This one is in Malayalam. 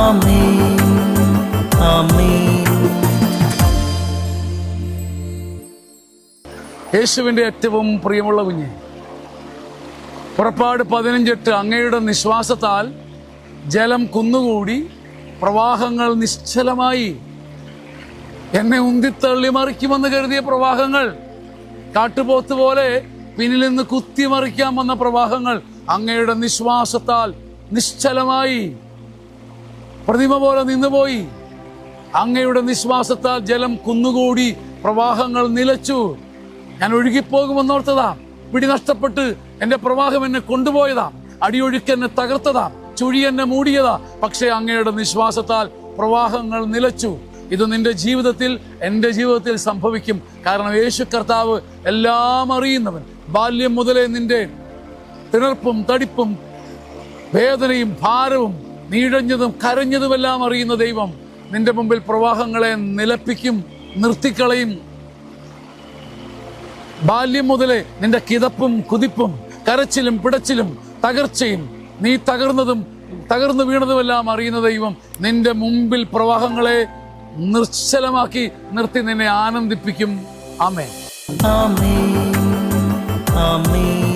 ആമേൻ ആമേൻ. യേശുവിൻ്റെ ഏറ്റവും പ്രിയമുള്ള കുഞ്ഞെ, പുറപ്പാട് 15:8 അങ്ങയുടെ നിശ്വാസത്താൽ ജലം കുന്നുകൂടി പ്രവാഹങ്ങൾ നിശ്ചലമായി. എന്നെ ഉന്തിത്തള്ളി മറിക്കുമെന്ന് കരുതിയ പ്രവാഹങ്ങൾ, കാട്ടുപോത്ത് പോലെ പിന്നിൽ നിന്ന് കുത്തിമറിക്കാൻ വന്ന പ്രവാഹങ്ങൾ അങ്ങയുടെ നിശ്വാസത്താൽ നിശ്ചലമായി. പ്രതിമ പോലെ നിന്നുപോയി. അങ്ങയുടെ നിശ്വാസത്താൽ ജലം കുന്നുകൂടി പ്രവാഹങ്ങൾ നിലച്ചു. ഞാൻ ഒഴുകിപ്പോകുമെന്നോർത്തതാ, പിടി നഷ്ടപ്പെട്ട് എൻ്റെ പ്രവാഹം എന്നെ കൊണ്ടുപോയതാ, അടിയൊഴുക്ക് എന്നെ തകർത്തതാ, ചുഴി എന്നെ മൂടിയതാ. പക്ഷേ അങ്ങയുടെ നിശ്വാസത്താൽ പ്രവാഹങ്ങൾ നിലച്ചു. ഇത് നിന്റെ ജീവിതത്തിൽ, എൻ്റെ ജീവിതത്തിൽ സംഭവിക്കും. കാരണം യേശു കർത്താവ് എല്ലാം അറിയുന്നവൻ. ബാല്യം മുതലേ നിന്റെ തിണർപ്പും തടിപ്പും വേദനയും ഭാരവും നീഴഞ്ഞതും കരഞ്ഞതുമെല്ലാം അറിയുന്ന ദൈവം നിന്റെ മുമ്പിൽ പ്രവാഹങ്ങളെ നിലപ്പിക്കും, നിർത്തിക്കളയും. ബാല്യം മുതലേ നിന്റെ കിതപ്പും കുതിപ്പും കരച്ചിലും പിടച്ചിലും തകർച്ചയും നീ തകർന്നു വീണതുമെല്ലാം അറിയുന്ന ദൈവം നിന്റെ മുമ്പിൽ പ്രവാഹങ്ങളെ നിശ്ചലമാക്കി നിർത്തി നിന്നെ ആനന്ദിപ്പിക്കും. ആമേൻ ആമേൻ ആമേൻ.